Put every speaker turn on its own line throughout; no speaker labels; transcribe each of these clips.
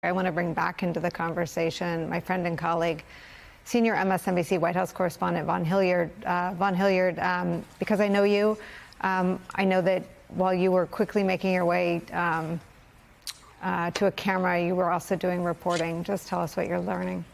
I want to bring back into the conversation my friend and colleague, senior MSNBC White House correspondent Von Hilliard. Because I know you, I know that while you were quickly making your way to a camera, you were also doing reporting. Just tell us what you're learning.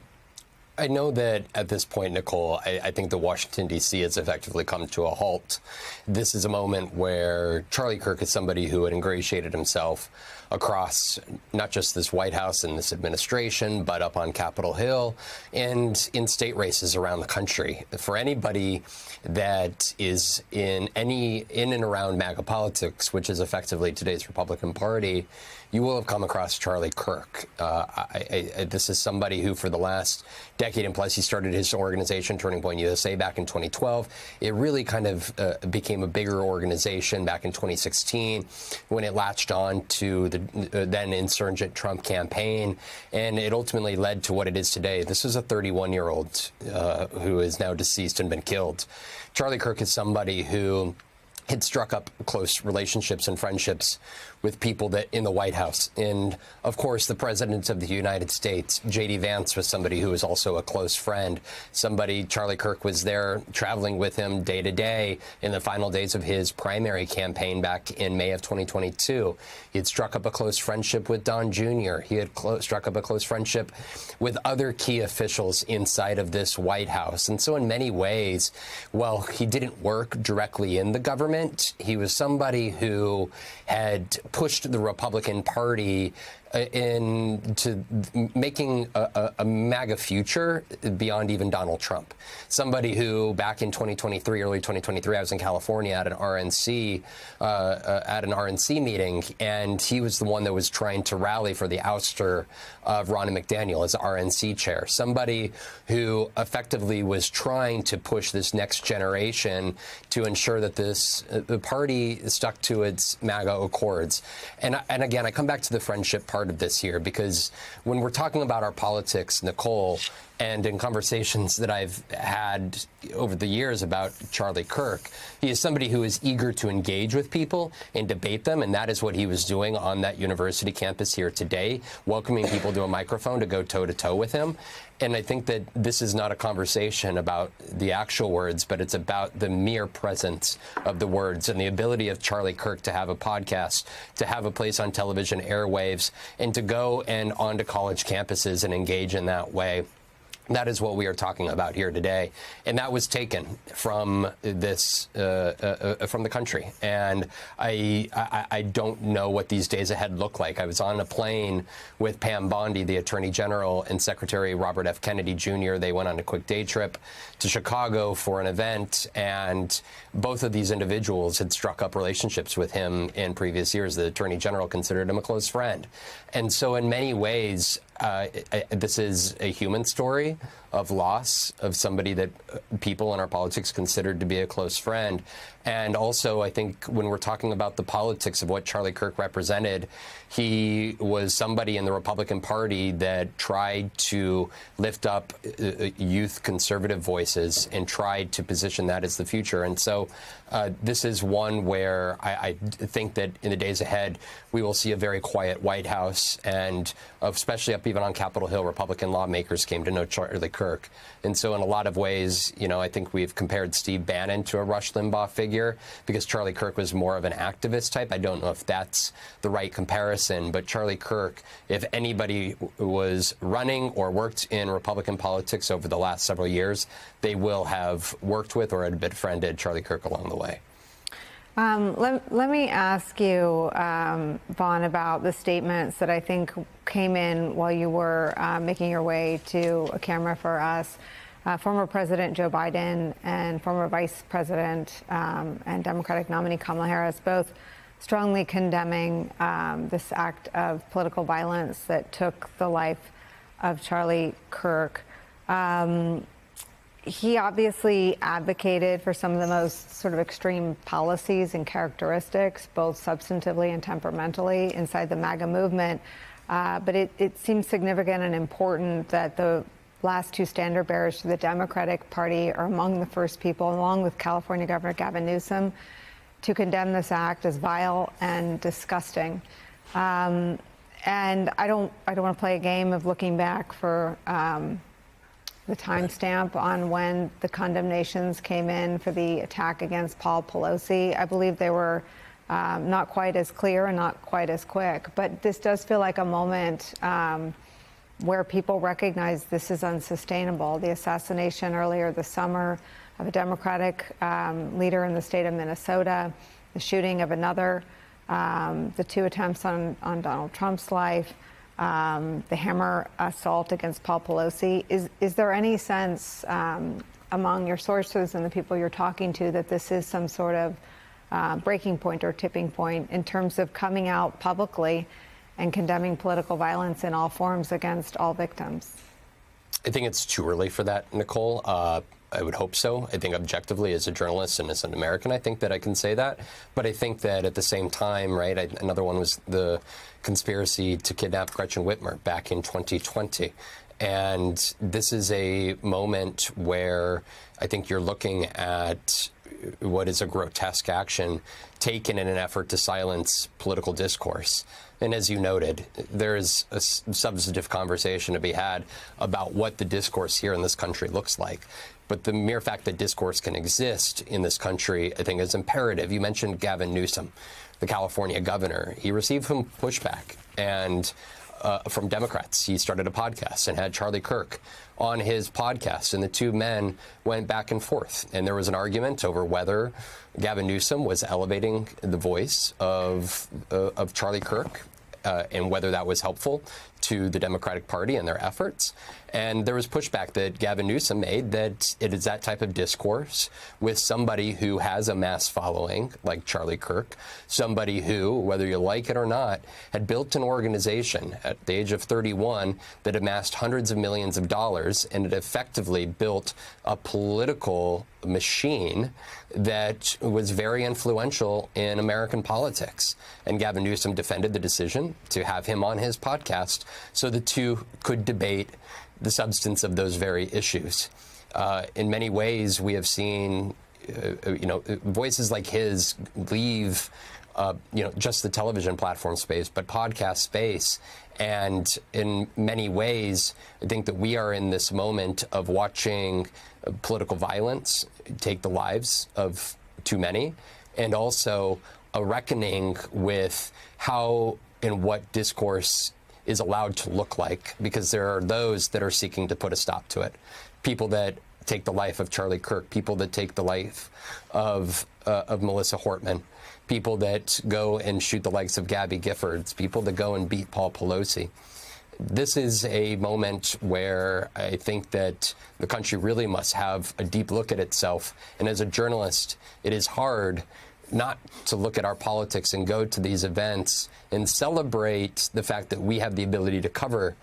I know that at this point, Nicole, I think that Washington, D.C. has effectively come to a halt. This is a moment where Charlie Kirk is somebody who had ingratiated himself across not just this White House and this administration, but up on Capitol Hill and in state races around the country. For anybody that is in and around MAGA politics, which is effectively today's Republican Party, you will have come across Charlie Kirk. This is somebody who, for the last decade and plus, he started his organization, Turning Point USA, back in 2012. It really kind of became a bigger organization back in 2016 when it latched on to the then insurgent Trump campaign, and it ultimately led to what it is today. This is a 31-year-old who is now deceased and been killed. Charlie Kirk is somebody who had struck up close relationships and friendships with people that in the White House. And of course, the president of the United States, J.D. Vance, was somebody who was also a close friend. Charlie Kirk was there traveling with him day to day in the final days of his primary campaign back in May of 2022. He had struck up a close friendship with Don Jr. He had struck up a close friendship with other key officials inside of this White House. And so in many ways, while he didn't work directly in the government, he was somebody who had pushed the Republican Party into making a MAGA future beyond even Donald Trump. Somebody who back in 2023, early 2023, I was in California at an RNC meeting, and he was the one that was trying to rally for the ouster of Ronna McDaniel as RNC chair. Somebody who effectively was trying to push this next generation to ensure that the party stuck to its MAGA accords. And again, I come back to the friendship part of this here, because when we're talking about our politics, Nicole, and in conversations that I've had over the years about Charlie Kirk, he is somebody who is eager to engage with people and debate them, and that is what he was doing on that university campus here today, welcoming people to a microphone to go toe-to-toe with him. And I think that this is not a conversation about the actual words, but it's about the mere presence of the words and the ability of Charlie Kirk to have a podcast, to have a place on television airwaves, and to go and onto college campuses and engage in that way. That is what we are talking about here today, and that was taken from this from the country. And I don't know what these days ahead look like. I was on a plane with Pam Bondi, the Attorney General, and Secretary Robert F. Kennedy Jr. They went on a quick day trip to Chicago for an event, and both of these individuals had struck up relationships with him in previous years. The Attorney General considered him a close friend, and so in many ways, this is a human story of loss of somebody that people in our politics considered to be a close friend. And also, I think when we're talking about the politics of what Charlie Kirk represented, he was somebody in the Republican Party that tried to lift up youth conservative voices and tried to position that as the future. And so this is one where I think that in the days ahead, we will see a very quiet White House, and especially up even on Capitol Hill, Republican lawmakers came to know Charlie Kirk. And so in a lot of ways, you know, I think we've compared Steve Bannon to a Rush Limbaugh figure because Charlie Kirk was more of an activist type. I don't know if that's the right comparison, but Charlie Kirk, if anybody was running or worked in Republican politics over the last several years, they will have worked with or had befriended Charlie Kirk along the way.
Let me ask you, Vaughn, about the statements that I think came in while you were making your way to a camera for us. Former President Joe Biden and former Vice President and Democratic nominee Kamala Harris both strongly condemning this act of political violence that took the life of Charlie Kirk. He obviously advocated for some of the most sort of extreme policies and characteristics, both substantively and temperamentally, inside the MAGA movement. But it seems significant and important that the last two standard bearers to the Democratic Party are among the first people, along with California Governor Gavin Newsom, to condemn this act as vile and disgusting. And I don't want to play a game of looking back for the timestamp on when the condemnations came in for the attack against Paul Pelosi. I believe they were not quite as clear and not quite as quick. But this does feel like a moment where people recognize this is unsustainable. The assassination earlier this summer of a Democratic leader in the state of Minnesota, the shooting of another, the 2 attempts on Donald Trump's life, the hammer assault against Paul Pelosi. Is there any sense among your sources and the people you're talking to that this is some sort of breaking point or tipping point in terms of coming out publicly and condemning political violence in all forms against all victims?
I think it's too early for that, Nicole. I would hope so. I think objectively, as a journalist and as an American, I think that I can say that. But I think that at the same time, right, another one was the conspiracy to kidnap Gretchen Whitmer back in 2020. And this is a moment where I think you're looking at what is a grotesque action taken in an effort to silence political discourse. And as you noted, there is a substantive conversation to be had about what the discourse here in this country looks like. But the mere fact that discourse can exist in this country, I think, is imperative. You mentioned Gavin Newsom, the California governor. He received some pushback and from Democrats. He started a podcast and had Charlie Kirk on his podcast, and the two men went back and forth. And there was an argument over whether Gavin Newsom was elevating the voice of Charlie Kirk and whether that was helpful to the Democratic Party and their efforts. And there was pushback that Gavin Newsom made that it is that type of discourse with somebody who has a mass following, like Charlie Kirk, somebody who, whether you like it or not, had built an organization at the age of 31 that amassed hundreds of millions of dollars, and it effectively built a political machine that was very influential in American politics. And Gavin Newsom defended the decision to have him on his podcast so the two could debate the substance of those very issues. In many ways, we have seen, voices like his leave, just the television platform space, but podcast space. And in many ways, I think that we are in this moment of watching political violence take the lives of too many, and also a reckoning with how and what discourse is allowed to look like, because there are those that are seeking to put a stop to it. People that take the life of Charlie Kirk, people that take the life of Melissa Hortman, people that go and shoot the likes of Gabby Giffords, people that go and beat Paul Pelosi. This is a moment where I think that the country really must have a deep look at itself. And as a journalist, it is hard not to look at our politics and go to these events and celebrate the fact that we have the ability to cover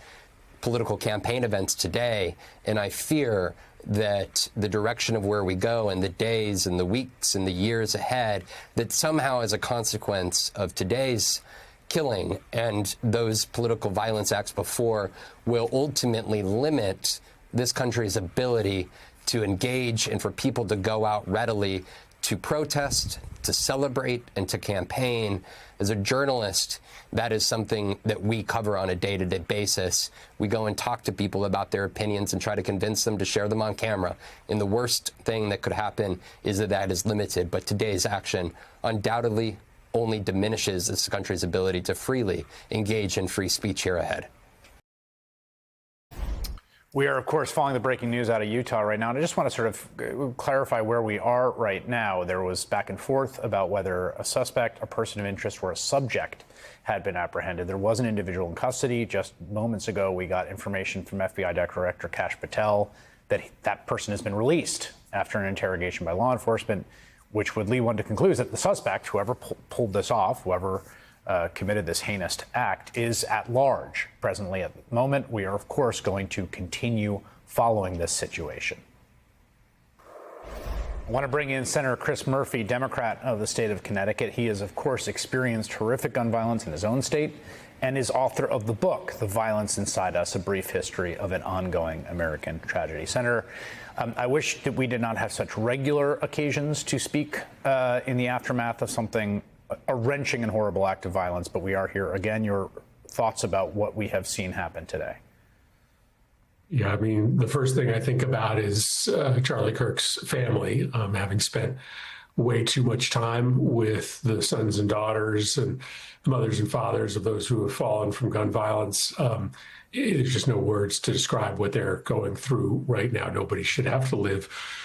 political campaign events today. And I fear that the direction of where we go in the days and the weeks and the years ahead, that somehow as a consequence of today's killing and those political violence acts before, will ultimately limit this country's ability to engage and for people to go out readily to protest, to celebrate, and to campaign. As a journalist, that is something that we cover on a day-to-day basis. We go and talk to people about their opinions and try to convince them to share them on camera. And the worst thing that could happen is that that is limited. But today's action undoubtedly only diminishes this country's ability to freely engage in free speech here ahead.
We are, of course, following the breaking news out of Utah right now. And I just want to sort of clarify where we are right now. There was back and forth about whether a suspect, a person of interest, or a subject had been apprehended. There was an individual in custody. Just moments ago, we got information from FBI Director Kash Patel that that person has been released after an interrogation by law enforcement, which would lead one to conclude that the suspect, whoever pulled this off, whoever committed this heinous act, is at large presently at the moment. We are, of course, going to continue following this situation. I want to bring in Senator Chris Murphy, Democrat of the state of Connecticut. He has, of course, experienced horrific gun violence in his own state and is author of the book, The Violence Inside Us, A Brief History of an Ongoing American Tragedy. Senator, I wish that we did not have such regular occasions to speak in the aftermath of something, a wrenching and horrible act of violence, but we are here again. You're thoughts about what we have seen happen today?
Yeah, I mean, the first thing I think about is Charlie Kirk's family, having spent way too much time with the sons and daughters and mothers and fathers of those who have fallen from gun violence. There's just no words to describe what they're going through right now. Nobody should have to live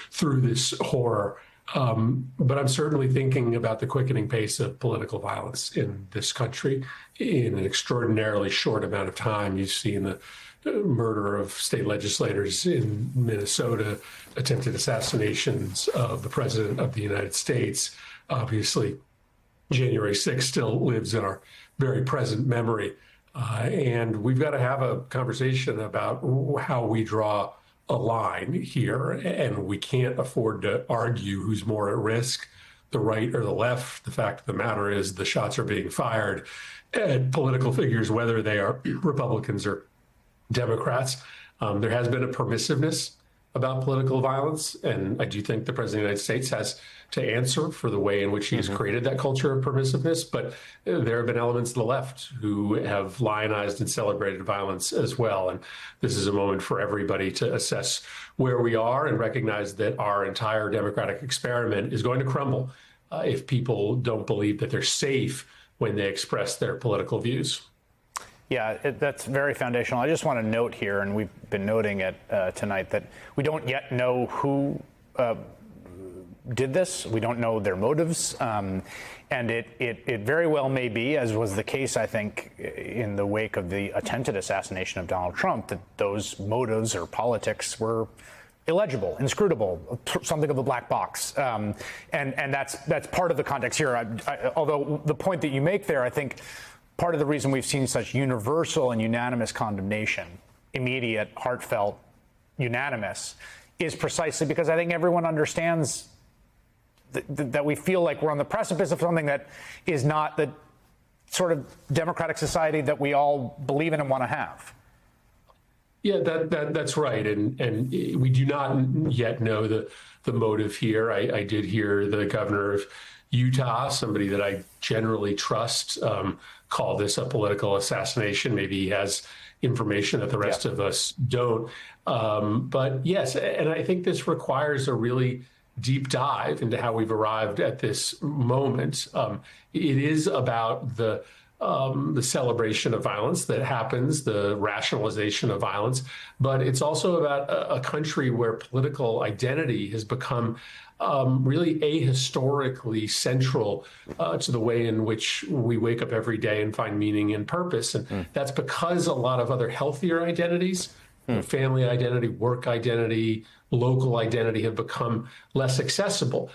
through this horror. But I'm certainly thinking about the quickening pace of political violence in this country. In an extraordinarily short amount of time, you've seen the murder of state legislators in Minnesota, attempted assassinations of the President of the United States. Obviously, January 6th still lives in our very present memory. And we've got to have a conversation about how we draw a line here. And we can't afford to argue who's more at risk, the right or the left. The fact of the matter is the shots are being fired at political figures, whether they are Republicans or Democrats. There has been a permissiveness about political violence, and I do think the President of the United States has to answer for the way in which he's created that culture of permissiveness. But there have been elements of the left who have lionized and celebrated violence as well. And this is a moment for everybody to assess where we are and recognize that our entire democratic experiment is going to crumble if people don't believe that they're safe when they express their political views.
Yeah, that's very foundational. I just want to note here, and we've been noting it tonight, that we don't yet know who did this. We don't know their motives. And it very well may be, as was the case, I think, in the wake of the attempted assassination of Donald Trump, that those motives or politics were illegible, inscrutable, something of a black box. And that's part of the context here. Although the point that you make there, I think, part of the reason we've seen such universal and unanimous condemnation, immediate, heartfelt, unanimous, is precisely because I think everyone understands that we feel like we're on the precipice of something that is not the sort of democratic society that we all believe in and want to have.
Yeah, that's right. And we do not yet know the motive here. I did hear the governor of Utah, somebody that I generally trust, call this a political assassination. Maybe he has information that the rest of us don't. But yes, and I think this requires a really deep dive into how we've arrived at this moment. It is about the celebration of violence that happens, the rationalization of violence, but it's also about a country where political identity has become really ahistorically central to the way in which we wake up every day and find meaning and purpose. And that's because a lot of other healthier identities, family identity, work identity, local identity, have become less accessible.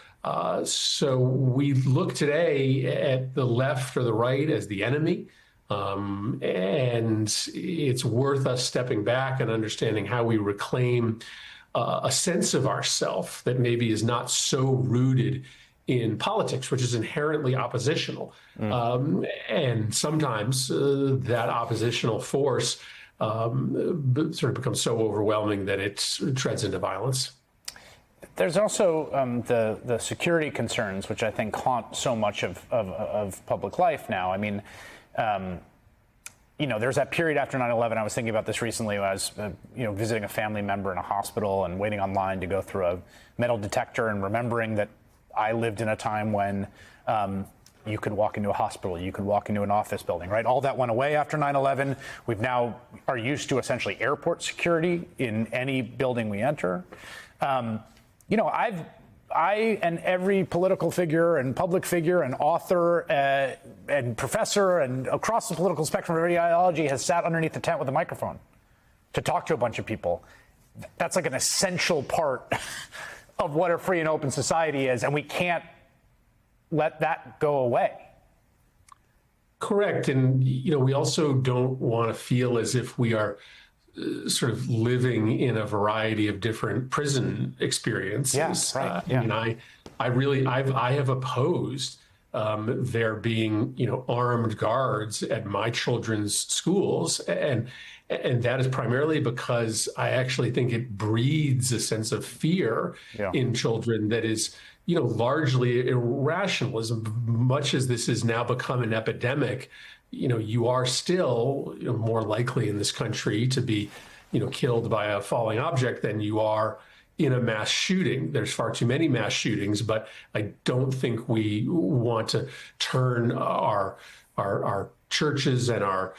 So we look today at the left or the right as the enemy. And it's worth us stepping back and understanding how we reclaim a sense of ourself that maybe is not so rooted in politics, which is inherently oppositional. And sometimes that oppositional force sort of becomes so overwhelming that it treads into violence.
There's also the security concerns, which I think haunt so much of public life now. I mean, there's that period after 9/11. I was thinking about this recently when I was, visiting a family member in a hospital and waiting online to go through a metal detector, and remembering that I lived in a time when you could walk into a hospital, you could walk into an office building, right? All that went away after 9/11. We've now are used to essentially airport security in any building we enter. I and every political figure and public figure and author and professor and across the political spectrum of ideology has sat underneath the tent with a microphone to talk to a bunch of people. That's like an essential part of what a free and open society is, and we can't let that go away.
Correct. And, we also don't want to feel as if we are sort of living in a variety of different prison experiences.
Yes, right. Yeah.
I have opposed there being, armed guards at my children's schools, and that is primarily because I actually think it breeds a sense of fear in children that is, largely irrational. As much as this has now become an epidemic, you are still more likely in this country to be, killed by a falling object than you are in a mass shooting. There's far too many mass shootings, but I don't think we want to turn our churches and our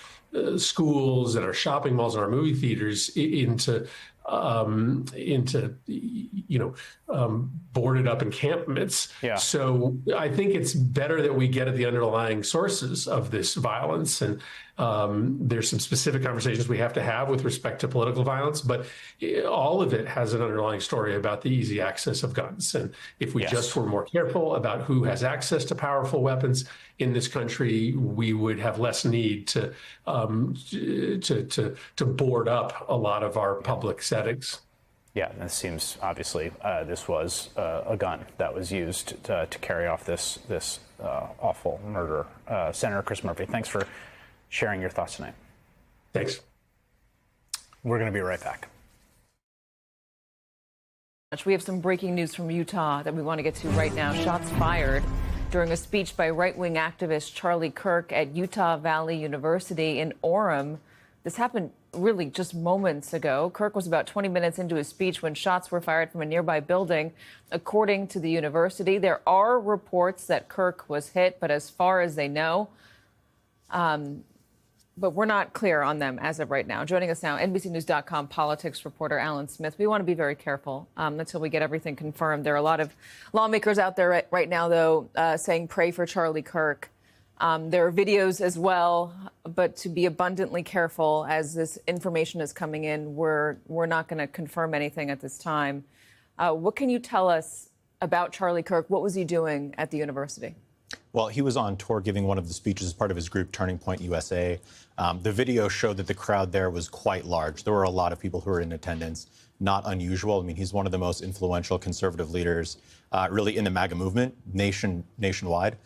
schools and our shopping malls and our movie theaters into boarded up encampments.
Yeah.
So I think it's better that we get at the underlying sources of this violence. And there's some specific conversations we have to have with respect to political violence, but all of it has an underlying story about the easy access of guns. And if we just were more careful about who has access to powerful weapons in this country, we would have less need to board up a lot of our public settings.
Yeah, and it seems obviously this was a gun that was used to carry off this awful murder. Senator Chris Murphy, thanks for sharing your thoughts tonight.
Thanks.
We're going to be right back.
We have some breaking news from Utah that we want to get to right now. Shots fired during a speech by right-wing activist Charlie Kirk at Utah Valley University in Orem. This happened really just moments ago. Kirk was about 20 minutes into his speech when shots were fired from a nearby building. According to the university, there are reports that Kirk was hit, but as far as they know, but we're not clear on them as of right now. Joining us now, NBCNews.com politics reporter Alan Smith. We want to be very careful until we get everything confirmed. There are a lot of lawmakers out there right now, though, saying pray for Charlie Kirk. There are videos as well, but to be abundantly careful as this information is coming in, we're not going to confirm anything at this time. What can you tell us about Charlie Kirk? What was he doing at the university?
Well, he was on tour giving one of the speeches as part of his group, Turning Point USA. The video showed that the crowd there was quite large. There were a lot of people who were in attendance. Not unusual. I mean, he's one of the most influential conservative leaders really in the MAGA movement nationwide.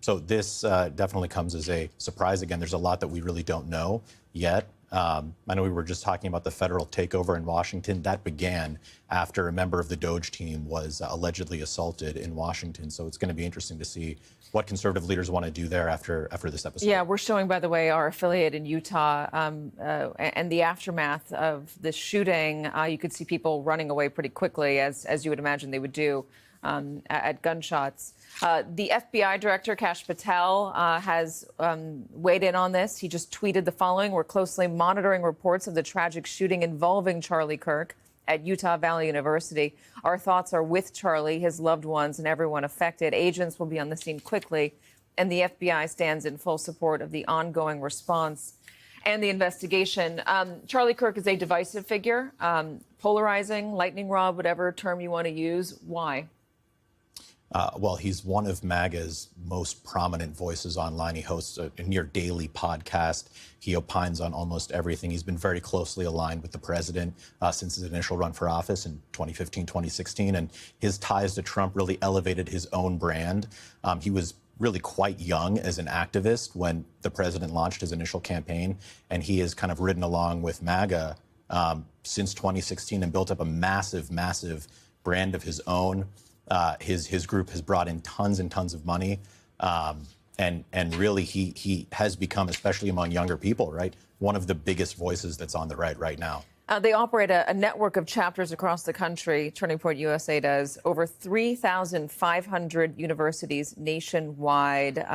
So this definitely comes as a surprise. Again, there's a lot that we really don't know yet. I know we were just talking about the federal takeover in Washington. That began after a member of the Doge team was allegedly assaulted in Washington. So it's going to be interesting to see what conservative leaders want to do there after this episode.
Yeah, we're showing, by the way, our affiliate in Utah and the aftermath of the shooting. You could see people running away pretty quickly, as you would imagine they would do at gunshots. The FBI director, Kash Patel, has weighed in on this. He just tweeted the following: "We're closely monitoring reports of the tragic shooting involving Charlie Kirk at Utah Valley University. Our thoughts are with Charlie, his loved ones, and everyone affected. Agents will be on the scene quickly, and the FBI stands in full support of the ongoing response and the investigation." Charlie Kirk is a divisive figure, polarizing, lightning rod, whatever term you want to use. Why?
Well, he's one of MAGA's most prominent voices online. He hosts a near daily podcast. He opines on almost everything. He's been very closely aligned with the president since his initial run for office in 2015, 2016. And his ties to Trump really elevated his own brand. He was really quite young as an activist when the president launched his initial campaign. And he has kind of ridden along with MAGA since 2016 and built up a massive, massive brand of his own. His group has brought in tons and tons of money. And really, he has become, especially among younger people, right, one of the biggest voices that's on the right now.
They operate a network of chapters across the country. Turning Point USA does. Over 3,500 universities nationwide.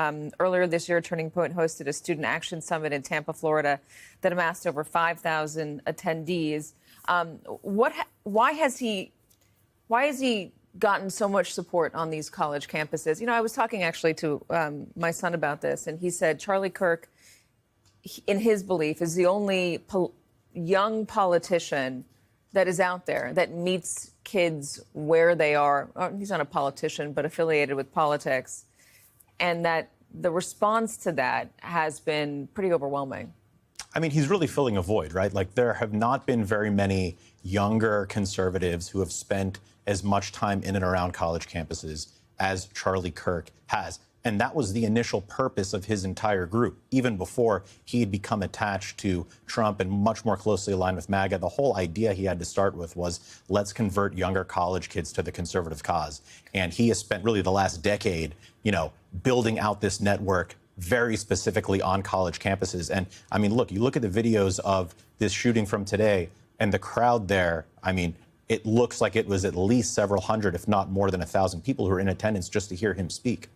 Earlier this year, Turning Point hosted a student action summit in Tampa, Florida, that amassed over 5,000 attendees. Why has he gotten so much support on these college campuses? You know, I was talking actually to my son about this, and he said Charlie Kirk, in his belief, is the only young politician that is out there that meets kids where they are. He's not a politician, but affiliated with politics. And that the response to that has been pretty overwhelming.
I mean, he's really filling a void, right? Like, there have not been very many younger conservatives who have spent as much time in and around college campuses as Charlie Kirk has. And that was the initial purpose of his entire group, even before he had become attached to Trump and much more closely aligned with MAGA. The whole idea he had to start with was, let's convert younger college kids to the conservative cause. And he has spent really the last decade, building out this network very specifically on college campuses. And I mean, look, you look at the videos of this shooting from today and the crowd there. I mean, it looks like it was at least several hundred, if not more than 1,000 people who were in attendance just to hear him speak.